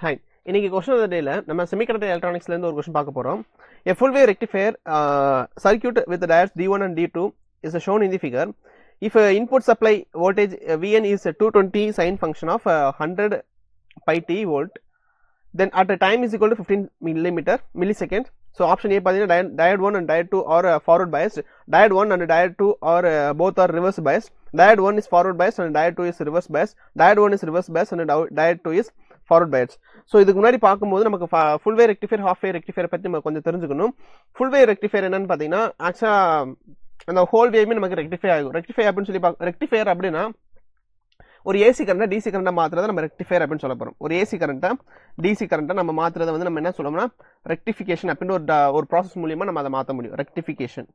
Hi. இன்னைக்கு question of the day நம்ம semiconductor electronics ல இருந்து ஒரு question பார்க்க போறோம். A full wave rectifier circuit with the diodes D1 and D2 is shown in the figure. If input supply voltage Vn is 220 sine function of 100 pi t volt, then at a time is equal to 15 millisecond. So option A பாத்தீங்கன்னா diode 1 and diode 2 are forward biased. Diode 1 and diode 2 are both are reverse biased. Diode 1 is forward biased and diode 2 is reverse biased. Diode 1 is reverse biased and diode 2 is forward biased. So இதுக்கு முன்னாடி பாக்கும்போது நமக்கு full wave rectifier half wave rectifier பத்தி நம்ம கொஞ்சம் தெரிஞ்சுக்கணும். full wave rectifier என்னன்னு பாத்தீங்கன்னா ஆக்சுவலா அந்த whole wave நமக்கு rectify ஆகும். rectify அப்படினு சொல்லி rectifier அப்படினா ஒரு AC கரண்ட DC கரண்ட மாத்துறத நம்ம ரெக்டிஃபையர் அப்படினு சொல்ல போறோம். ஒரு AC கரண்ட DC கரண்ட நம்ம மாத்துறத வந்து நம்ம என்ன சொல்றோம்னா ரெக்டிஃபிகேஷன் அப்படின ஒரு process மூலமா நம்ம அத மாத்த முடியும். ரெக்டிஃபிகேஷன்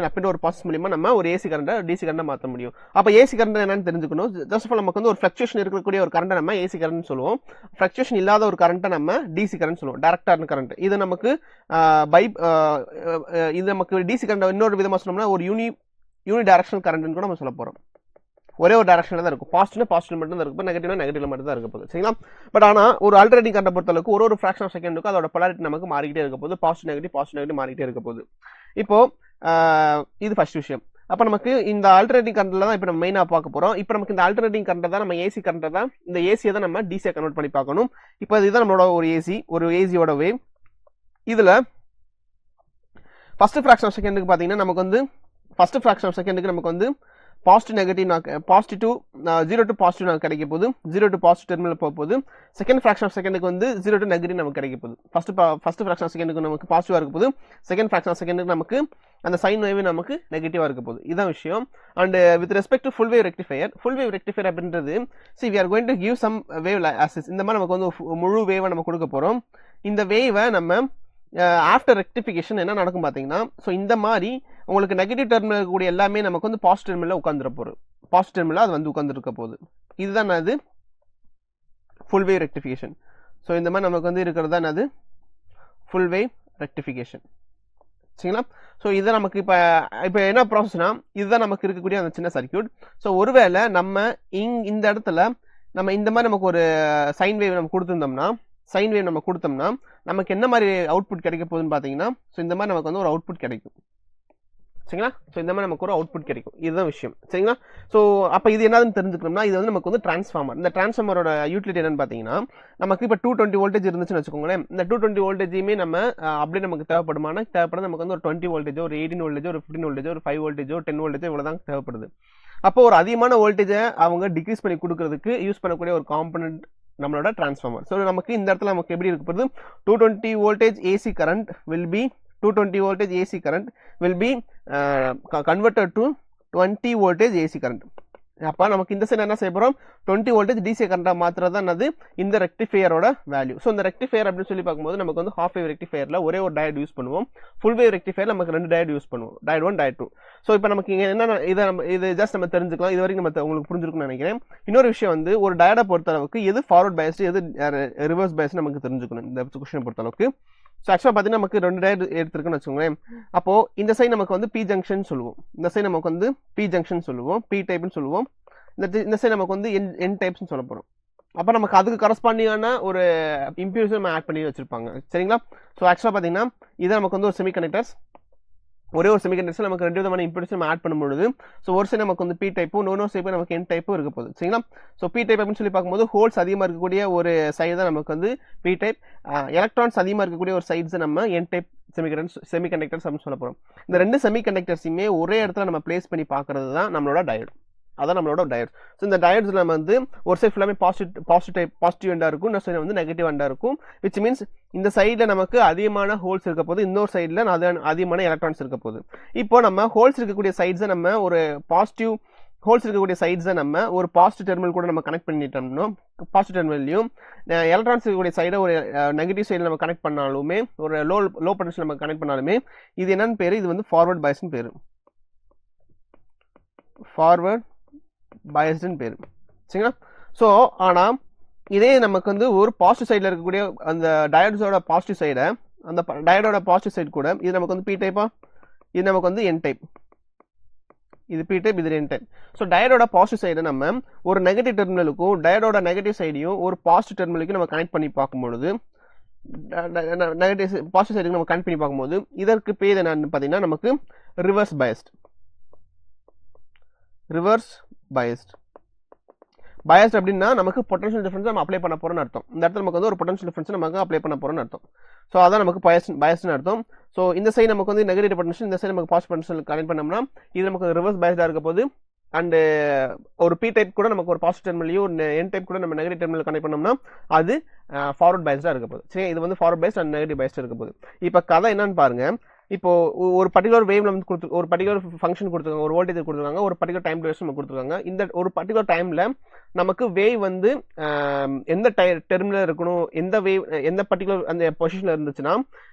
அப்படின ஒரு process மூலமா நம்ம ஒரு AC கரண்ட DC கரண்ட மாத்த முடியும். அப்ப AC கரண்ட் என்னன்னு தெரிஞ்சுக்கணும். ஜஸ்ட் ஆஃப் நமக்கு வந்து ஒரு ஃப்ளக்சுவேஷன் இருக்கக்கூடிய ஒரு கரண்ட நம்ம AC கரண்ட்னு சொல்லுவோம். ஃப்ளக்சுவேஷன் இல்லாத ஒரு கரண்ட நம்ம DC கரண்ட் சொல்லுவோம். டைரக்டான கரண்ட். இது நமக்கு இது நமக்கு DC கரண்ட் இன்னொரு விதமா சொன்னோம்னா ஒரு யூனி டைரக்ஷனல் கரண்ட்னு கூட நம்ம சொல்ல போறோம். ஒரே ஒரு டைரக்ஷன்ல தான் இருக்கும். பாசிட்டிவ்னா பாசிட்டிவ் மட்டும் தான் இருக்கும், நெகட்டிவ்னா நெகட்டிவ்ல மட்டும் தான் இருக்க போகுது. சரிங்களா? பட் ஆனா ஒரு ஆல்டர்னேட்டிங் கரண்ட் பொறுத்த அளவுக்கு ஒரு ஃபிராக்ஷன் ஆஃப் செகண்டுக்கு அதோட போலாரிட்டி நமக்கு மாறிக்கிட்டே இருக்க போகுது. பாசிட்டிவ் நெகட்டிவ் மாறிக்கிட்டே இருக்க போகுது. இப்போ இது ஃபர்ஸ்ட் விஷயம். அப்ப நமக்கு இந்த ஆல்டர்னேட்டிங் கரண்ட்ல தான் இப்போ நம்ம மெயினா பார்க்க போறோம். இப்போ நமக்கு இந்த ஆல்டர்னேட்டிங் கரண்ட் தான் நம்ம ஏசி கரண்ட் தான் இந்த ஏசியை தான் நம்ம டிசியை கன்வெர்ட் பண்ணி பார்க்கணும். இப்போ இதுதான் நம்மளோட ஒரு ஏசியோட வேவ். இதுல ஃபர்ஸ்ட் ஃபிராக்ஷன் ஆஃப் செகண்டுக்கு பாத்தீங்கன்னா நமக்கு வந்து ஃபர்ஸ்ட் ஃபிராக்ஷன் ஆஃப் செகண்டுக்கு நமக்கு வந்து positive negative positive 0 to positive நமக்கு கிடைக்க போகுது. 0 டு பாசிட்டிவ் டெர்மினல் போக போகுது. செகண்ட் ஃபிராக்ஷன் ஆஃப் செகண்டுக்கு வந்து 0 டு நெகட்டிவ் நமக்கு கிடைக்க போகுது. ஃபர்ஸ்ட் ஃபிராக்ஷன் ஆஃப் செகண்டுக்கு நமக்கு பாசிட்டிவா இருக்க போகுது. செகண்ட் ஃபிராக்ஷன் ஆஃப் செகண்டுக்கு நமக்கு அந்த சைன் வேவ் நமக்கு நெகட்டிவா இருக்க போகுது. இதான் விஷயம். And with respect to full wave rectifier அப்படின்றது see we are going to give some wave axis. இந்த மாதிரி நமக்கு வந்து முழு வேவை நம்ம கொடுக்க போறோம். இந்த வேவை நம்ம ஆஃப்டர் ரெக்டிஃபிகேஷன் என்ன நடக்கும் பாத்தீங்கன்னா, ஸோ இந்த மாதிரி உங்களுக்கு நெகட்டிவ் டெர்மினல் கூடிய எல்லாமே நமக்கு வந்து பாசிட்டிவ் டெர்மினல் உட்காந்துட போகுது. பாசிட்டிவ் டெர்மினல் அது வந்து உட்காந்துருக்க போகுது. இதுதான் அது ஃபுல் வேவ் ரெக்டிஃபிகேஷன். ஸோ இந்த மாதிரி நமக்கு வந்து இருக்கிறது தான் அது ஃபுல் வேவ் ரெக்டிஃபிகேஷன். சரிங்களா? ஸோ இதை நமக்கு இப்போ என்ன ப்ராசஸ்னா இதுதான் நமக்கு இருக்கக்கூடிய அந்த சின்ன சர்க்கியூட். ஸோ ஒருவேளை நம்ம இந்த இடத்துல நம்ம இந்த மாதிரி நமக்கு ஒரு சைன் வேவ் நம்ம கொடுத்தோம்னா நமக்கு என்ன மாதிரி அவுட்புட் கிடைக்க போகுதுன்னு பாத்தீங்கன்னா, ஸோ இந்த மாதிரி நமக்கு வந்து ஒரு அவுட்புட் கிடைக்கும். சரிங்களா? ஸோ இந்த மாதிரி நமக்கு ஒரு அவுட்புட் கிடைக்கும். இதுதான் விஷயம். சரிங்களா? ஸோ அப்ப இது என்னதுன்னு தெரிஞ்சுக்கணும்னா இது வந்து நமக்கு வந்து டிரான்ஸ்ஃபார்மர். இந்த டிரான்ஸ்ஃபார்மரோட யூட்டிலிட்டி என்னன்னு பாத்தீங்கன்னா, நமக்கு இப்போ 220 வோல்டேஜ் இருந்துச்சுன்னு வச்சுக்கோங்களேன். இந்த 220 வோல்டேஜுமே நம்ம அப்படியே நமக்கு தேவைப்படுது நமக்கு வந்து ஒரு 20 வோல்டேஜோ ஒரு 18 வோல்டேஜோ ஒரு 15 வோல்டேஜோ ஒரு 5 வோல்டேஜோ 10 வோல்டேஜோ இவ்வளவுதான் தேவைப்படுது. அப்போ ஒரு அதிகமான வோல்டேஜை அவங்க டிக்ரீஸ் பண்ணி கொடுக்கறதுக்கு யூஸ் பண்ணக்கூடிய ஒரு காம்பனன்ட் நம்மளோட டிரான்ஸ்ஃபார்மர். ஸோ நமக்கு இந்த இடத்துல நமக்கு எப்படி இருக்க போகுது, 220 voltage AC current will be converted to 20 voltage AC current. அப்ப நமக்கு இந்த சைடு என்ன செய்ய போறோம், 20 வோல்டேஜ் டிசி கரண்டா மாத்துறது தான் அது இந்த ரெக்டிஃபையரோட வேல்யூ. ஸோ இந்த ரெக்டிஃபையர் அப்படின்னு சொல்லி பார்க்கும்போது நமக்கு வந்து ஹாஃப் வேவ் ரெக்டிஃபையர்ல ஒரே ஒரு டயோட் யூஸ் பண்ணுவோம். ஃபுல் வேவ் ரெக்டிஃபையர் நமக்கு 2 டயோட் யூஸ் பண்ணுவோம், டயோட் 1 டயோட் 2. ஸோ இப்போ நமக்கு இங்க என்ன இது ஜஸ்ட் நம்ம தெரிஞ்சுக்கலாம். இது வரைக்கும் நம்ம உங்களுக்கு புரிஞ்சிருக்கும்னு நினைக்கிறேன். இன்னொரு விஷயம் வந்து ஒரு டயோட பொறுத்த அளவுக்கு எது ஃபார்வர்ட் பயஸ்டு எது ரிவர்ஸ் பயஸ்டு நமக்கு தெரிஞ்சுக்கணும் இந்த கொஸ்டினை பொறுத்த அளவுக்கு. ஸோ ஆக்சுவலாக பார்த்தீங்கன்னா நமக்கு 2 டயோட் எடுத்துருக்குன்னு வச்சுக்கோங்களேன். அப்போ இந்த சைடு நமக்கு வந்து பி ஜங்ஷன் சொல்லுவோம், இந்த சைடு நமக்கு வந்து பி ஜங்ஷன் சொல்லுவோம், பி டைப்னு சொல்லுவோம். இந்த சைடு நமக்கு வந்து என் டைப்ஸ் சொல்ல போறோம். அப்ப நமக்கு அதுக்கு கரஸ்பாண்டிங்கான ஒரு இம்பியூஸ் நம்ம ஆட் பண்ணி வச்சிருப்பாங்க. சரிங்களா? ஸோ ஆக்சுவலா பாத்தீங்கன்னா இது நமக்கு வந்து ஒரு செமிகண்டக்டர்ஸ். ஒரே ஒரு செமிகண்டக்டர்ஸ் நமக்கு 2 விதமான இம்பியூஸ் நம்ம ஆட் பண்ணும்போது ஸோ ஒரு சைடு நமக்கு வந்து பி டைப்பும் இன்னொரு சைடு நமக்கு என் டைப்பும் இருக்க போகுது. சரிங்களா? ஸோ பி டைப் அப்படின்னு சொல்லி பார்க்கும்போது ஹோல்ஸ் அதிகமாக இருக்கக்கூடிய ஒரு சைடு தான் நமக்கு வந்து பி டைப். எலக்ட்ரான்ஸ் அதிகமாக இருக்கக்கூடிய ஒரு சைட்ஸ் நம்ம என் டைப் செமிகண்டக்டர்ஸ் அப்படின்னு சொல்ல போறோம். இந்த 2 செமிகண்டக்டர்ஸையுமே ஒரே இடத்துல நம்ம பிளேஸ் பண்ணி பார்க்கறது தான் நம்மளோட டயோட். அதான் நம்மளோட டயோட். ஸோ இந்த டயோட்ஸ்ல நம்ம வந்து ஒரு சைடு ஃபுல்லாமே பாசிட்டிவ் எண்டா இருக்கும், இன்னொரு சைடு வந்து நெகட்டிவ் எண்டா இருக்கும். விச் மீன்ஸ் இந்த சைடுல நமக்கு அதிகமான ஹோல்ஸ் இருக்க போது, இன்னொரு சைடுல அதிகமான எலக்ட்ரான்ஸ் இருக்க போகுது. இப்போ நம்ம ஹோல்ஸ் இருக்கக்கூடிய சைட்ஸை நம்ம ஒரு பாசிட்டிவ் டெர்மினல் கூட நம்ம கனெக்ட் பண்ணிட்டோம்னா பாசிட்டிவ் டெர்மினல்லையும் எலக்ட்ரான்ஸ் இருக்கக்கூடிய சைடை ஒரு நெகட்டிவ் சைடில் நம்ம கனெக்ட் பண்ணாலுமே ஒரு லோ பொட்டன்ஷியல் நம்ம கனெக்ட் பண்ணாலுமே இது என்னன்னு பேரு, இது வந்து ஃபார்வர்ட் பயஸ்னு பேரு. ஃபார்வர்ட் பயஸ்டுன்னு பேரு. சரிங்களா? ஸோ ஆனா இதே நமக்கு வந்து ஒரு பாசிட்டிவ் சைடில் இருக்கக்கூடிய அந்த டயோட்ஸோட பாசிட்டிவ் சைடை அந்த டயோடோட பாசிட்டிவ் சைடு கூட இது நமக்கு வந்து பி டைப்பா, இது நமக்கு வந்து என் டைப். இது p டைப், இது n டைப். ஸோ டயோடோட பாசிட்டிவ் சைடை நம்ம ஒரு நெகட்டிவ் டெர்மினலுக்கும் டயோடோட நெகட்டிவ் சைடையும் ஒரு பாசிட்டிவ் டெர்மினலுக்கு நம்ம கனெக்ட் பண்ணி பார்க்கும்பொழுது நெகட்டிவ் பாசிட்டிவ் சைடுக்கு நம்ம கனெக்ட் பண்ணி பார்க்கும்போது இதற்கு பேர் என்னன்னு பார்த்தீங்கன்னா நமக்கு reverse biased. Reverse biased biased அப்படின்னா நமக்கு பொட்டன்ஷியல் டிஃபரன்ஸ் நம்ம அப்ளை பண்ண போறோம்னு அர்த்தம். இந்த இடத்துல நமக்கு வந்து ஒரு பொட்டன்ஷியல் டிஃபரன்ஸ் நமக்கு அப்ளை பண்ண போறோம்னு அர்த்தம். ஸோ அதான் நமக்கு பயஸ்ட்னு அர்த்தம். ஸோ இந்த சைடு நமக்கு வந்து நெகட்டிவ் பொட்டன்ஷியல், இந்த சைடு நமக்கு பாசிட்டிவ் பொட்டன்ஷியல் கனெக்ட் பண்ணோம்னா இது நமக்கு ரிவர்ஸ் பயஸ்டா இருக்க போது. அண்ட் ஒரு p டைப் கூட நமக்கு ஒரு பாசிட்டிவ் டெர்மினலையும் ஒரு n டைப் கூட நம்ம நெகட்டிவ் டெர்மினல் கனெக்ட் பண்ணோம்னா அது ஃபார்வர்ட் பயஸ்டா இருக்க போகுது. சரி, இது வந்து forward biased and negative biased இருக்க போகுது. இப்போ கதை என்னன்னு பாருங்க. இப்போ ஒரு பர்டிகுலர் வேவ்ல வந்து ஒரு பர்டிகுலர் ஃபங்க்ஷன் கொடுத்துருக்காங்க, ஒரு வோல்டேஜ் கொடுத்துருக்காங்க, ஒரு பர்டிகுலர் டைம் டியூரேஷன் நம்ம கொடுத்துருக்காங்க. இந்த ஒரு பர்டிகுலர் டைம்ல நமக்கு வேவ் வந்து எந்த டெர்மினல் இருக்கணும், எந்த வேவ் எந்த பர்டிகுலர் அந்த பொசிஷன்ல இருந்துச்சுன்னா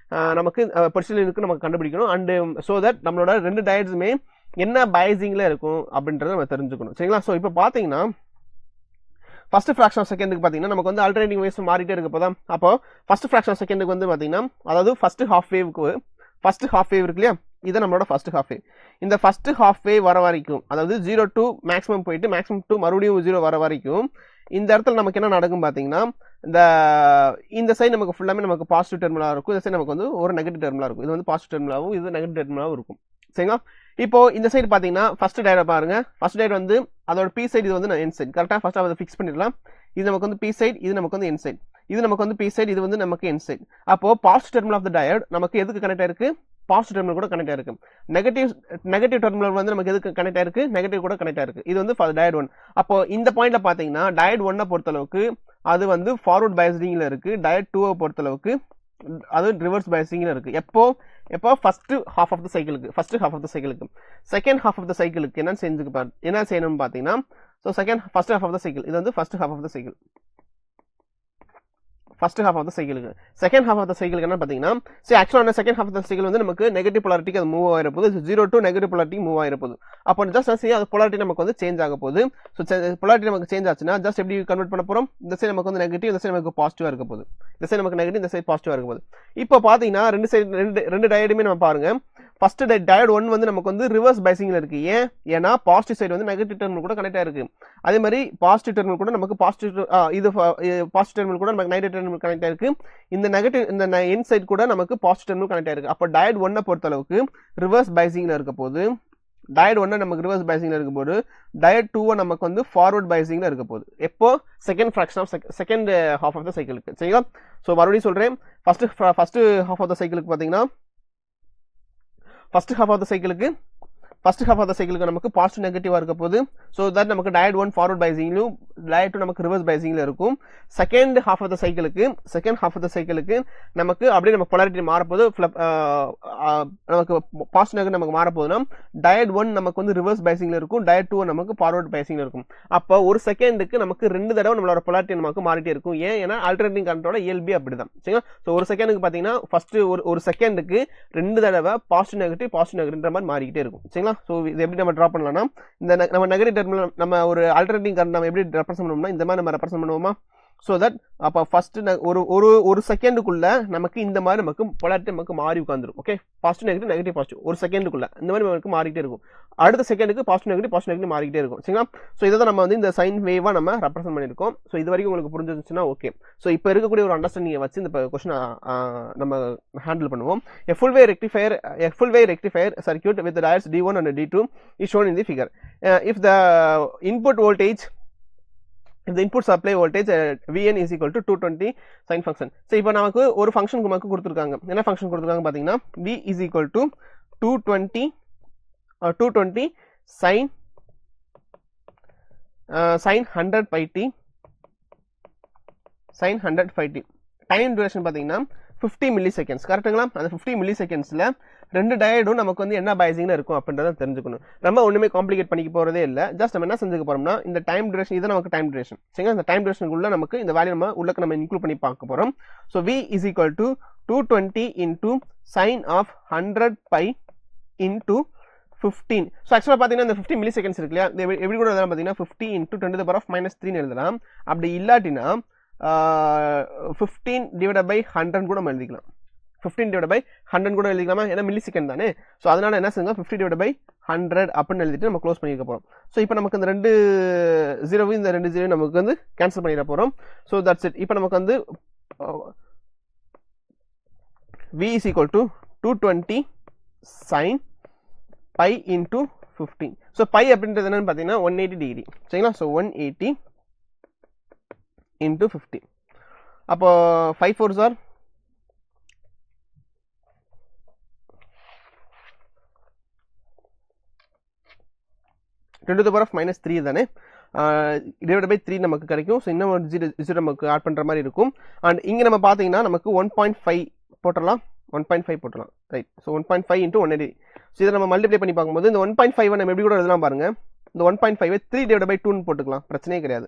நமக்கு பொசிஷன்ல இருக்கு நமக்கு கண்டுபிடிக்கணும். அண்ட் ஸோ தட் நம்மளோட ரெண்டு டயட்ஸுமே என்ன பயசிங்ல இருக்கும் அப்படின்றத நம்ம தெரிஞ்சுக்கணும். சரிங்களா? ஸோ இப்போ பாத்தீங்கன்னா ஃபர்ஸ்ட் ஃபிராக்ஷன் ஆஃப் செகண்டுக்கு பாத்தீங்கன்னா நமக்கு வந்து ஆல்டர்னேட்டிங் வேவ்ஸ் மாறிட்டே இருக்க போதா. அப்போ ஃபர்ஸ்ட் ஃபிராக்ஷன் ஆஃப் செகண்டுக்கு வந்து பாத்தீங்கன்னா அதாவது ஃபர்ஸ்ட் ஹாஃப் வேவ் இருக்கு இல்லையா, இது நம்மளோட ஃபர்ஸ்ட் ஹாஃப் வேவ். இந்த ஃபர்ஸ்ட் ஹாஃப் வேவ் வர வரைக்கும், அதாவது 0 to மேக்ஸிமம் போயிட்டு மேக்ஸிமம் டு மறுபடியும் 0 வர வரைக்கும் இந்த இடத்துல நமக்கு என்ன நடக்கும் பாத்தீங்கன்னா இந்த சைடு நமக்கு ஃபுல்லாமே நமக்கு பாசிட்டிவ் டெர்மினலா இருக்கும், இந்த சைடு நமக்கு வந்து ஒரு நெகட்டிவ் டெர்மினலா இருக்கும். இது வந்து பாசிட்டிவ் டெர்மினலாவும் இது நெகட்டிவ் டெர்மினலாவும் இருக்கும். சரிங்களா? இப்போ இந்த சைடு பாத்தீங்கன்னா ஃபர்ஸ்ட் டயட் பாருங்க. ஃபர்ஸ்ட் டயட் வந்து அதோட p சைடு, இது வந்து n சைடு. கரெக்டா ஃபர்ஸ்ட் அதை ஃபிக்ஸ் பண்ணிடலாம். இது நமக்கு வந்து p சைடு, இது நமக்கு வந்து n சைடு. இது நமக்கு வந்து p சைடு, இது வந்து நமக்கு n சைடு. அப்போ positive terminal of the diode நமக்கு எதுக்கு கனெக்ட் ஆயிருக்கு? பாசிட்டிவ் டெர்மினல் கூட கனெக்ட் ஆயிருக்கு. நெகட்டிவ் டெர்மினல் வந்து நமக்கு எதுக்கு கனெக்ட் ஆயிருக்கு? நெகட்டிவ் கூட கனெக்ட் ஆயிருக்கு. இது வந்து டயட் 1. அப்போ இந்த பாயிண்ட்ல பாத்தீங்கன்னா டயட் 1 பொறுத்த அளவுக்கு அது வந்து ஃபார்வர்ட் பயசிங்ல இருக்கு. டயட் 2 பொறுத்த அளவுக்கு அது ரிவர்ஸ் பயசிங்ல இருக்கு. எப்போ ஃபர்ஸ்ட் ஹாஃப் ஆஃப் தி சைக்கிளுக்கு செகண்ட் ஹாஃப் ஆஃப் தி சைக்கிளுக்கு என்ன செய்யணும் பாத்தீங்கன்னா, so first half of the cycle, இது வந்து first half of the cycle. Second half of the சைக்கிளுக்கு என்ன பாத்தீங்கன்னா, சரி ஆக்சுவலா second half of the cycle வந்து நமக்கு நெகட்டிவ் போலாரிட்டிக்கு அது மூவ் ஆயிர போகுது. 0 to நெகட்டிவ் போலாரிட்டிக்கு மூவ் ஆயிர போகுது. அப்போ ஜஸ்ட் அது போலாரிட்டி நமக்கு வந்து சேஞ்ச் ஆக போகுது. ஸோ போலாரிட்டி நமக்கு சேஞ்ச் ஆச்சுன்னா ஜஸ்ட் எப்படி கன்வெர்ட் பண்ண போறோம்? இந்த சைடு நமக்கு வந்து நெகட்டிவ், இந்த சைடு நமக்கு பாசிட்டிவா இருக்க போகுது. இந்த சைடு நமக்கு நெகட்டிவ், இந்த சைடு பாசிட்டிவா இருக்க போகுது. இப்போ பாத்தீங்கன்னா ரெண்டு டயடுமே நம்ம பாருங்க. ஃபர்ஸ்ட் டயட் 1 வந்து நமக்கு வந்து ரிவர்ஸ் பயசிங்ல இருக்கு. ஏன்னா பாசிட்டிவ் சைடு வந்து நெகட்டிவ் டெர்மினல் கூட கனெக்ட் ஆயிருக்கு. அதே மாதிரி பாசிட்டிவ் டெர்மினல் கூட நமக்கு பாசிட்டிவ் டெர்மினல் கூட நமக்கு நெகட்டிவ் டெர்மினல் கனெக்ட் ஆயிருக்கு. இந்த நெகட்டிவ் இந்த என் சைடு கூட நமக்கு பாசிட்டிவ் டெர்மினல் கனெக்ட் ஆயிருக்கு. அப்போ டயட் 1 பொறுத்த அளவுக்கு ரிவர்ஸ் பயசிங்ல இருக்க போது, டயட் 1 நமக்கு ரிவர்ஸ் பயசிங்ல இருக்க போது, டயட் 2 நமக்கு வந்து ஃபார்வர்ட் பயசிங்ல இருக்க போகுது. எப்போ? செகண்ட் ஹாஃப் ஆஃப் தி சைக்கிளுக்கு. சரிங்களா? சோ மறுபடியும் சொல்றேன். ஃபர்ஸ்ட் ஹாஃப் ஆஃப் தி சைக்கிளுக்கு பாத்தீங்கன்னா ஃபர்ஸ்ட் ஹாஃப் ஆஃப் தி சைக்கிளுக்கு நமக்கு பாசிட்டிவ் நெகட்டிவா இருக்க போது. சோ தட் நமக்கு டயட் 1 ஃபார்வர்ட் பயசிங்லயும் டயட் 2 நமக்கு ரிவர்ஸ் பயசிங்ல இருக்கும். செகண்ட் ஹாஃப் ஆஃப் தி சைக்கிளுக்கு நமக்கு அப்படியே நம்ம போலாரிட்டி மாறப்போது, நமக்கு பாசிட்டிவ் நெகட்டிவ் நமக்கு மாறப்போதுன்னா டயட் 1 நமக்கு வந்து ரிவர்ஸ் பயசிங்ல இருக்கும், டயட் 2 நமக்கு ஃபார்வர்ட் பயசிங்ல இருக்கும். அப்போ ஒரு செகண்டுக்கு நமக்கு 2 தடவை நம்மளோட போலாரிட்டி நமக்கு மாறிட்டே இருக்கும். ஏன்னா ஆல்டர்னேட்டிங் கரண்டோட இயல்பு அப்படிதான். சரிங்களா? சோ ஒரு செகண்டுக்கு பாத்தீங்கன்னா ஃபர்ஸ்ட் ஒரு செகண்டுக்கு 2 தடவை பாசிட்டிவ் நெகட்டிவ்ன்ற மாதிரி மாறிக்கிட்டே இருக்கும். சரிங்களா? சோ இது எப்படி நம்ம டிரா பண்ணலாம்னா, இந்த நம்ம நெகட்டிவ் டெர்மினல் நம்ம ஒரு ஆல்டர்னேட்டிங் கரண்ட் நம்ம எப்படி ரெப்ரசன்ட் பண்ணுவோம்னா இந்த மாதிரி நம்ம ரெப்ரசன்ட் பண்ணுவோமா? சோ தட் அப்ப ஃபர்ஸ்ட் ஒரு செகண்டுக்குள்ள நமக்கு இந்த மாதிரி நமக்கு போலாரிட்டி நமக்கு மாறி உட்கார்ந்துரும். ஓகே, பாசிட்டிவ் நெகட்டிவ் பாசிட்டிவ் ஒரு செகண்டுக்குள்ள இந்த மாதிரி நமக்கு மாறிட்டே இருக்கும். அடுத்த செகண்டுக்கு பாசிட்டிவ் நெகட்டிவ் மாறிட்டே இருக்கும். சரிங்களா? சோ இதை தான் நம்ம வந்து இந்த சைன் வேவா நம்ம ரெப்ரசன்ட் பண்ணிருக்கோம். சோ இது வரைக்கும் உங்களுக்கு புரிஞ்சிருச்சுன்னா ஓகே. சோ இப்போ இருக்கக்கூடிய ஒரு அண்டர்ஸ்டாண்டிங்கை வச்சு இந்த क्वेश्चन நம்ம ஹேண்டில் பண்ணுவோம். A full wave rectifier circuit with the diodes D1 and D2 is shown in the figure. If the input supply voltage Vn is equal to 220 sin function. So இப்போ நமக்கு ஒரு ஃபங்க்ஷன் நமக்கு கொடுத்திருக்காங்க. என்ன function கொடுத்திருக்காங்க பாத்தீங்கன்னா V is equal to 220 sin 100 pi t time duration பாத்தீங்கன்னா 50 milliseconds. கரெக்ட்டுங்களா? அந்த 50 மில்லிசெகண்ட்ஸ்ல ரெண்டு டயடும் நமக்கு வந்து என்ன பயசிங்ல இருக்கும் அப்படின்றத தெரிஞ்சுக்கணும். நம்ம ஒண்ணுமே காம்ப்ளிகேட் பண்ணிக்க போறதே இல்ல. ஜஸ்ட் நம்ம என்ன செஞ்சுக்க போறோம்னா இந்த டைம் டியூரேஷன், இது நமக்கு டைம் டியூரேஷன். சரிங்களா? இந்த டைம் டியூரேஷனுக்குள்ள நமக்கு இந்த வேல்யூ நம்ம இன்க்ளூட் பண்ணி பார்க்க போறோம். So V is equal to 220 into sin of 100 pi into 15. So ஆக்சுவலாக பார்த்தீங்கன்னா இந்த 50 மில்லி செகண்ட்ஸ் இருக்கு இல்லையா, எப்படி கூட எழுதலாம் பார்த்தீங்கன்னா 50 into 10 to the power of -3 எழுதலாம். அப்படி இல்லாட்டினா 15 divided by 100 கூட நம்ம எழுதிக்கலாம். 15 divided by 100 கூட எழுதிக்கலாமா, ஏன்னா மில்லி செகண்ட் தானே. ஸோ அதனால என்ன செய்யுங்க 50 divided by 100 அப்படின்னு எழுதிட்டு நம்ம க்ளோஸ் பண்ணிக்க போகிறோம். ஸோ இப்போ நமக்கு இந்த 2 0 இந்த 2 0 நமக்கு வந்து கேன்சல் பண்ணிட போகிறோம். So that's it. இப்போ நமக்கு வந்து v is equal to 220 sin pi into 15. So pi அப்படின்றது என்னன்னு பார்த்தீங்கன்னா 180 டிகிரி சரிங்களா. So 180 into 15. அப்போ 5 4s are 10 to the power of -3 தானே, டிவைட் பை 3 நமக்கு கிடைக்கும். ஸோ இன்னும் ஒரு 0 நமக்கு ஆட் பண்ணுற மாதிரி இருக்கும். அண்ட் இங்கே நம்ம பார்த்தீங்கன்னா நமக்கு 1.5 போட்டலாம், 1.5 போட்டலாம் ரைட். So 1.5 into 180. ஸோ இதை நம்ம மல்டிப்ளை பண்ணி பார்க்கும்போது இந்த 1.5 நம்ம எப்படி கூட எழுதலாம் பாருங்க. இந்த 1.5 3 divided by 2 போட்டுக்கலாம், பிரச்சனையே கிடையாது.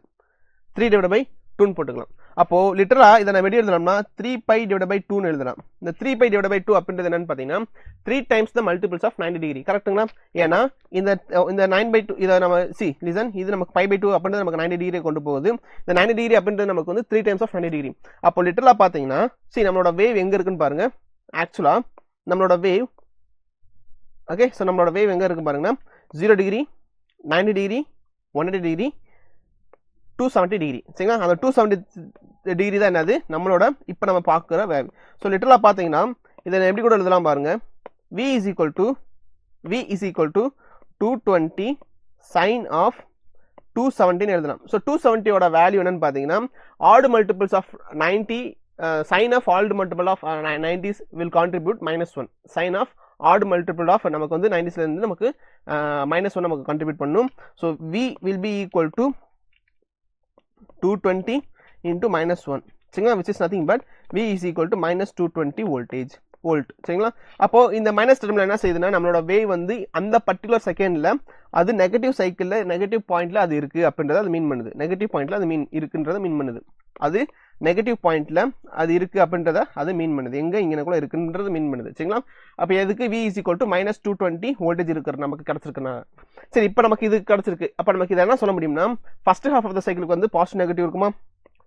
3 divided by 2 போட்டுக்கலாம். அப்போ லிட்டரலா இதை நம்ம எப்படி எழுதலாம்னா 3 pi divided by 2 எழுதலாம். இந்த 3 pi divided by 2 அப்படின்றது என்னன்னு பார்த்தீங்கன்னா 3 times the multiples of 90 degree கரெக்ட்டுங்களா. ஏன்னா இந்த 9/2 இதை நம்ம லிசன், இது நமக்கு pi by 2 அப்படின்றது நமக்கு 90 டிகிரி கொண்டு போகுது. இந்த 90 டிகிரி அப்படின்றது நமக்கு வந்து 3 times of 90 டிகிரி. அப்போ லிட்டரலா பார்த்தீங்கன்னா நம்மளோட வேவ் எங்க இருக்குன்னு பாருங்க. ஆக்சுவலா நம்மளோட வேவ் ஓகே. ஸோ நம்மளோட வேவ் எங்க இருக்கு பாருங்கன்னா 0 டிகிரி, 90 டிகிரி, 180 டிகிரி, 270 டிகிரி சரிங்களா. அந்த 270 டிகிரி தான் என்னது நம்மளோட இப்போ நம்ம பார்க்குற வேவ். ஸோ லிட்டரலாக பார்த்தீங்கன்னா இதை எப்படி கூட எழுதலாம் பாருங்க. v is equal to 220 sin of 270 எழுதலாம். ஸோ 270 வேல்யூ என்னன்னு பார்த்தீங்கன்னா odd multiples of 90 sin of odd multiple of 90s will contribute -1. sin of odd multiple of நமக்கு வந்து 90s இருந்து நமக்கு -1 நமக்கு contribute பண்ணும். So v will be equal to 220 into -1 சரிங்களா, which is nothing but v is equal to -220 volt சரிங்களா. அப்போ இந்த மைனஸ் டெர்மில் என்ன செய்யுதுன்னா நம்மளோட வேவ் வந்து அந்த பர்டிகுலர் செகண்ட்ல அது நெகட்டிவ் சைக்கிள்ல நெகட்டிவ் பாயிண்ட்ல அது இருக்கு அப்படின்றத அது மீன் பண்ணுது. நெகட்டிவ் பாயிண்ட்ல அது இருக்குன்றத மீன் பண்ணுது. அது நெகட்டிவ் பாயிண்ட்ல அது இருக்கு அப்படின்றத அது மீன் பண்ணுது. எங்க இங்க கூட இருக்குன்றது மீன் பண்ணுது சரிங்களா. அப்ப எதுக்கு v is equal to -220 voltage இருக்கிற நமக்கு கிடைச்சிருக்குன்னா சரி. இப்போ நமக்கு இது கிடைச்சிருக்கு. அப்ப நமக்கு இதை என்ன சொல்ல முடியும்னா ஃபர்ஸ்ட் ஹாஃப் ஆஃப் த சைக்கிளுக்கு வந்து பாசிட்டிவ் நெகட்டிவ் இருக்குமா.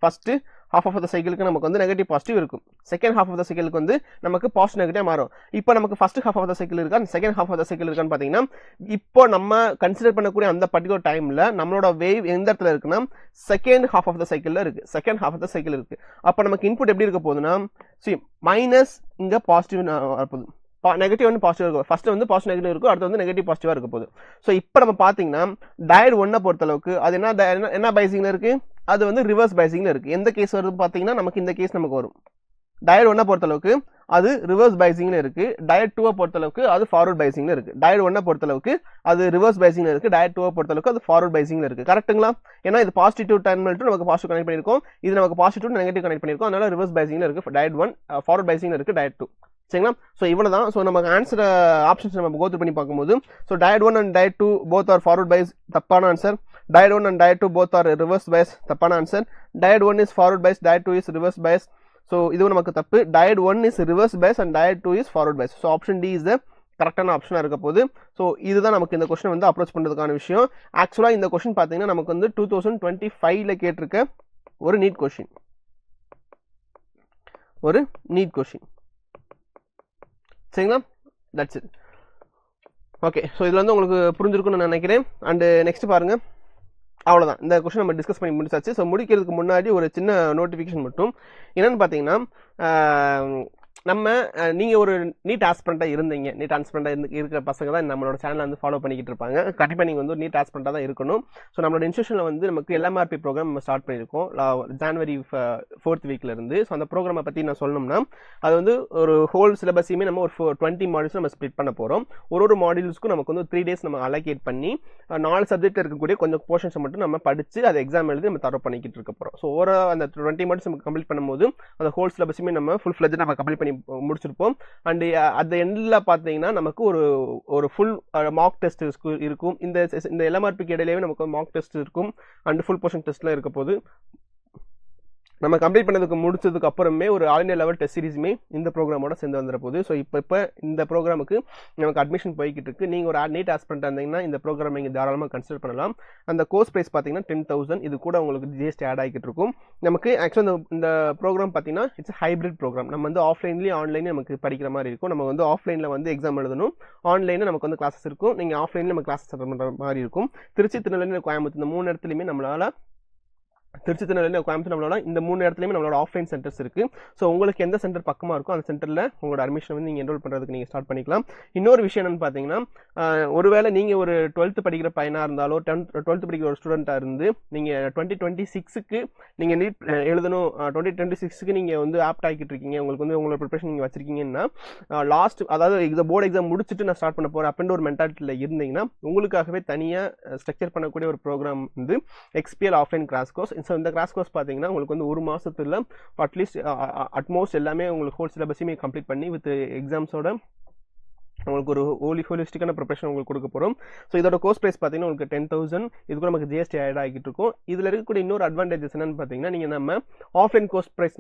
First half of the cycle நமக்கு வந்து நெகட்டிவ் பாசிட்டிவ் இருக்கும். Second half of the cycle வந்து நமக்கு பாசிட்டிவ் நெகட்டிவ் மாறும். இப்போ நமக்கு first half of the cycle இருக்கா second half of the cycle இருக்கான்னு பாத்தீங்கன்னா இப்போ நம்ம கன்சிடர் பண்ணக்கூடிய அந்த பர்டிகுலர் டைம்ல நம்மளோட வேவ் எந்த இடத்துல இருக்குன்னா செகண்ட் half of the cycleல இருக்கு. Second half of the cycle இருக்கு. அப்ப நமக்கு இன்புட் எப்படி இருக்க போகுதுன்னா மைனஸ் இங்க பாசிட்டிவ் வரப்போகுது, நெகட்டிவ் வந்து பாசிட்டிவ் இருக்கும். ஃபர்ஸ்ட் வந்து பாசிட்டிவ் நெகட்டிவ் இருக்கும், அடுத்து வந்து நெகட்டிவ் பாசிட்டிவா இருக்க போகுது. ஸோ இப்போ நம்ம பாத்தீங்கன்னா டயட் 1 பொறுத்த அளவுக்கு அது என்ன பைசிங்ல இருக்கு, அது வந்து ரிவர்ஸ் பைசிங்ல இருக்கு. எந்த கேஸ் வருது பாத்தீங்கன்னா நமக்கு இந்த கேஸ் நமக்கு வரும். டயட் 1 பொறுத்த அளவுக்கு அது ரிவர்ஸ் பைசிங்ல இருக்கு. டயட் 2 பொறுத்த அளவுக்கு அது ஃபார்வர்ட் பைசிங்ல இருக்கு. டயட் 1 பொறுத்த அளவுக்கு அது ரிவர்ஸ் பைசிங்ல இருக்கு. டயட் 2 பொறுத்த அளவுக்கு அது ஃபார்வர்ட் பைசிங்ல இருக்கு. கரெக்ட்டுங்களா. ஏன்னா இது பாசிட்டிவ் டெர்மினல் டு நமக்கு பாசிட்டிவ் கனெக்ட் பண்ணிருக்கோம், இது நமக்கு பாசிட்டிவ் நெகட்டிவ் கனெக்ட் பண்ணிருக்கோம். அதனால ரிவர்ஸ் பைசிங்ல இருக்கு டயட் 1, ஃபார்வர்ட் பைசிங்ல இருக்கு டயட் 2 சரிங்களா. ஸோ இவ்வளவுதான். ஸோ நமக்கு ஆன்சர் ஆப்ஷன்ஸ் நம்ம கோத்ரூ பண்ணி பார்க்கும்போது so diode 1 and diode 2 both are forward bias, தப்பான answer. Diode 1 and diode 2 both are reverse bias, தப்பான answer. Diode 1 is forward bias, diode 2 is reverse bias. So இதுவும் நமக்கு தப்பு. Diode 1 is reverse bias and diode 2 is forward bias. So option D is the கரெக்டான ஆப்ஷனாக இருக்க போகுது. So இதுதான் நமக்கு இந்த கொஸ்டின் வந்து அப்ரோச் பண்ணுறதுக்கான விஷயம். ஆக்சுவலாக இந்த கொஸ்டின் பார்த்தீங்கன்னா நமக்கு வந்து 2025ல கேட்டிருக்க ஒரு நீட் கொஸ்டின், சரிங்களா. That's it. ஓகே. ஸோ இதில் வந்து உங்களுக்கு புரிஞ்சிருக்குன்னு நான் நினைக்கிறேன். அண்டு நெக்ஸ்ட் பாருங்க. அவ்வளோதான், இந்த கொஸ்டின் நம்ம டிஸ்கஸ் பண்ணி முடிச்சாச்சு. ஸோ முடிக்கிறதுக்கு முன்னாடி ஒரு சின்ன நோட்டிஃபிகேஷன் மட்டும். என்னன்னு பார்த்தீங்கன்னா நம்ம நீங்கள் ஒரு நீட் ஆஸ்பிரண்டாக இருந்தீங்க, நீட் ஆஸ்பிரண்டாக இருக்கிற பசங்க தான் நம்மளோட சேனலை வந்து ஃபாலோ பண்ணிக்கிட்டு இருப்பாங்க. கண்டிப்பாக நீங்கள் வந்து ஒரு நீட் ஆஸ்பிரண்டாக தான் இருக்கணும். ஸோ நம்மளோட இன்ஸ்டியூஷனில் வந்து நமக்கு LMRP ப்ரோக்ராம் நம்ம ஸ்டார்ட் பண்ணியிருக்கோம் ஜனவரி 4th வீக்ல இருந்து. ஸோ அந்த ப்ரோக்ராமை பற்றி நான் சொல்லணும்னா அது வந்து ஒரு ஹோல் சிலபஸையுமே நம்ம ஒரு 20 மாடியூல்ஸ் நம்ம ஸ்பிளிட் பண்ண போகிறோம். ஒரு மாடியூல்ஸ்க்கும் நமக்கு வந்து 3 days நம்ம அலோகேட் பண்ணி 4 சப்ஜெக்ட் இருக்கக்கூடிய கொஞ்சம் போர்ஷன்ஸை மட்டும் நம்ம படித்து அதை எக்ஸாம் எழுதி நம்ம தர பண்ணிக்கிட்டு இருக்க போகிறோம். ஸோ அந்த 20 மாடியூல்ஸ் நம்ம கம்ப்ளீட் பண்ணும்போது அந்த ஹோல் சிலபஸையுமே நம்ம ஃபுல் ஃப்ளெஜ் நம்ம கம்ப்ளீட் பண்ணி முடிச்சிருப்போம். அண்ட் அந்த எண்ட்ல பாத்தீங்கன்னா நமக்கு ஒரு ஃபுல் மார்க் டெஸ்ட் இருக்கும். இந்த LMRP இடையிலேயே நமக்கு மார்க் டெஸ்ட் இருக்கும் அண்ட் ஃபுல் போர்ஷன் டெஸ்ட்ல இருக்க போது. நம்ம கம்ப்ளீட் பண்ணதுக்கு முடிச்சதுக்கு அப்புறமே ஒரு ஆல் இந்தியா லெவல் டெஸ்ட் சீரிஸுமே இந்த ப்ரோக்ராமோட சேர்ந்து வந்துட போகுது. ஸோ இப்போ இந்த ப்ரோக்ராமுக்கு நமக்கு அட்மிஷன் போய்கிட்டு இருக்கு. நீங்கள் ஒரு நீட் ஆஸ்பிரண்ட் இருந்தீங்கன்னா இந்த ப்ரோக்ராம் நீங்கள் தாராளமாக கன்சிடர் பண்ணலாம். அந்த கோர்ஸ் ப்ரைஸ் பார்த்தீங்கன்னா 10,000. இது கூட உங்களுக்கு ஜிஎஸ்டி ஆட் ஆகிட்டு இருக்கும். நமக்கு ஆக்சுவலாக இந்த ப்ரோக்ராம் பார்த்தீங்கன்னா இட்ஸ் ஹைப்ரிட் ப்ரோக்ராம். நம்ம வந்து ஆஃப்லைன்லேயும் ஆன்லைன்லேயும் நமக்கு படிக்கிற மாதிரி இருக்கும். நம்ம வந்து ஆஃப்லைனில் வந்து எக்ஸாம் எழுதணும், ஆன்லைனில் நமக்கு வந்து கிளாஸஸ் இருக்கும். நீங்கள் ஆஃப்லைனில் நம்ம கிளாஸஸ் அட்டன் பண்ணுற மாதிரி இருக்கும். திருச்சி, திருநெல்வேலி, கோயம்புத்தூர் இந்த 3 இடத்துலையுமே நம்மளால் நம்மளால இந்த 3 இடத்துலையுமே நம்மளோட ஆஃப்லைன் சென்டர்ஸ் இருக்கு. ஸோ உங்களுக்கு எந்த சென்டர் பக்கமாக இருக்கோ அந்த சென்டரில் உங்களோட அட்மிஷன் வந்து நீங்கள் என்ரோல் பண்ணுறதுக்கு நீங்கள் ஸ்டார்ட் பண்ணிக்கலாம். இன்னொரு விஷயம் என்னன்னு பார்த்தீங்கன்னா, ஒருவேளை நீங்கள் ஒரு 12th படிக்கிற பையனாக இருந்தாலோ 12th படிக்கிற ஒரு ஸ்டூடெண்ட்டாக இருந்து நீங்கள் 2026க்கு நீங்கள் நீட் எழுதணும், 2026க்கு நீங்கள் வந்து ஆப்ட் ஆகிட்டு இருக்கீங்க, உங்களுக்கு வந்து உங்களோட ப்ரிப்பரேஷன் நீங்கள் வச்சிருக்கீங்கன்னா அதாவது போர்டு எக்ஸாம் முடிச்சுட்டு நான் ஸ்டார்ட் பண்ண போகிறேன் அப்படின்ற ஒரு மென்டாலிட்டியில் இருந்தீங்கன்னா உங்களுக்காகவே தனியாக ஸ்ட்ரக்சர் பண்ணக்கூடிய ஒரு ப்ரோக்ராம் வந்து எக்ஸ்பிஎல் ஆஃப்லைன் கிராஷ் கோர்ஸ். ஸோ இந்த கிராஷ் கோர்ஸ் பார்த்தீங்கன்னா உங்களுக்கு வந்து ஒரு மாதத்துல அட்லீஸ்ட் அட்மோஸ்ட் எல்லாமே உங்களுக்கு ஹோல் சிலபஸையுமே கம்ப்ளீட் பண்ணி வித் எக்ஸாம்ஸோட உங்களுக்கு ஒரு ஹோலிஸ்டிக்கான ப்ரிப்பரேஷன் உங்களுக்கு கொடுக்க போகிறோம். ஸோ இதோட கோர்ஸ் ப்ரைஸ் பார்த்தீங்கன்னா உங்களுக்கு 10,000. இதுக்கு நமக்கு ஜிஎஸ்டி ஆட் ஆகிட்டு இருக்கும். இதில் இருக்கக்கூடிய இன்னொரு அட்வான்டேஜஸ் என்னன்னு பார்த்தீங்கன்னா, நீங்கள் நம்ம ஆஃப்லைன் கோர்ஸ் ப்ரைஸ்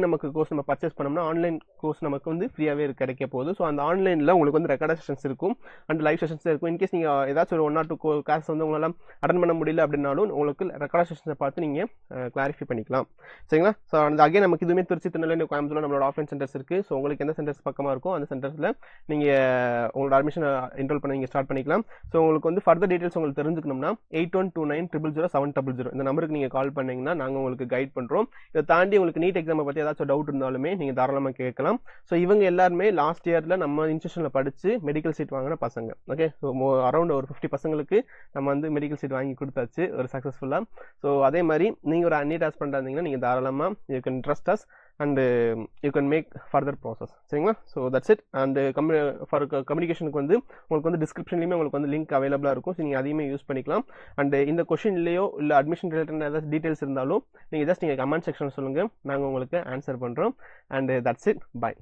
நமக்கு கோர்ஸ் நம்ம பர்ச்சேஸ் பண்ணோம்னா ஆன்லைன் கோர்ஸ் நமக்கு வந்து ஃப்ரீயாகவே கிடைக்க போகுது. ஸோ அந்த ஆன்லைனில் உங்களுக்கு வந்து ரெக்கார்ட் செஷன்ஸ் இருக்கும் அண்ட் லைவ் செஷன்ஸ் இருக்கும். இன்கேஸ் நீங்கள் ஏதாச்சும் ஒரு 1 or 2 கிளாஸ் வந்து உங்களால் அட்டன் பண்ண முடியல அப்படின்னாலும் உங்களுக்கு ரெக்கார்ட் செஷன்ஸை பார்த்து நீங்கள் கிளாரிஃபை பண்ணிக்கலாம். சரிங்களா? ஸோ அந்த அகைன் நமக்கு இதுவுமே திருச்சி, திருநெல்வேலி, கோயம்புத்தூர் நம்மளோட ஆஃப்லைன் சென்டர்ஸ் இருக்குது. ஸோ உங்களுக்கு எந்த சென்டர்ஸ் பக்கமாக இருக்கும் அந்த சென்டர்ஸில் நீங்கள் உங்களோட அட்மிஷன் என்ரோல் பண்ணி நீங்கள் ஸ்டார்ட் பண்ணிக்கலாம். ஸோ உங்களுக்கு வந்து ஃபர்தர் டீடைல்ஸ் உங்களுக்கு தெரிஞ்சுக்கணும்னா 8129000700 இந்த நம்பருக்கு நீங்கள் கால் பண்ணீங்கன்னா நாங்கள் உங்களுக்கு கைட் பண்ணுறோம். இதை தாண்டி உங்களுக்கு நீட் எக்ஸாமை பற்றி ஏதாச்சும் டவுட் இருந்தாலுமே நீங்கள் தாராளமாக கேட்கலாம். ஸோ இவங்க எல்லாருமே லாஸ்ட் இயரில் நம்ம இன்ஸ்டியூஷனில் படித்து மெடிக்கல் சீட் வாங்கின பசங்க. ஓகே, ஸோ அரௌண்ட் ஒரு 50 பசங்களுக்கு நம்ம வந்து மெடிக்கல் சீட் வாங்கி கொடுத்தாச்சு ஒரு சக்ஸஸ்ஃபுல்லாக. ஸோ அதே மாதிரி நீங்கள் ஒரு நீட் ஆஸ்பிரண்ட் இருந்தீங்கன்னா நீங்கள் தாராளமாக you can trust us and you can make further process. சரிங்களா? So that's it. And for கம்யூனிகேஷனுக்கு வந்து உங்களுக்கு வந்து டிஸ்கிரிப்ஷன்லையுமே உங்களுக்கு வந்து லிங்க் அவைலபிளாக இருக்கும். ஸோ நீங்கள் அதையுமே யூஸ் பண்ணிக்கலாம். அண்ட் இந்த கொஷின்லேயோ இல்லை அட்மிஷன் ரிலேட்டட் ஏதாவது டீட்டெயில்ஸ் இருந்தாலும் நீங்கள் கமெண்ட் செக்ஷன் சொல்லுங்கள், நாங்கள் உங்களுக்கு ஆன்சர் பண்ணுறோம். And that's it. பை.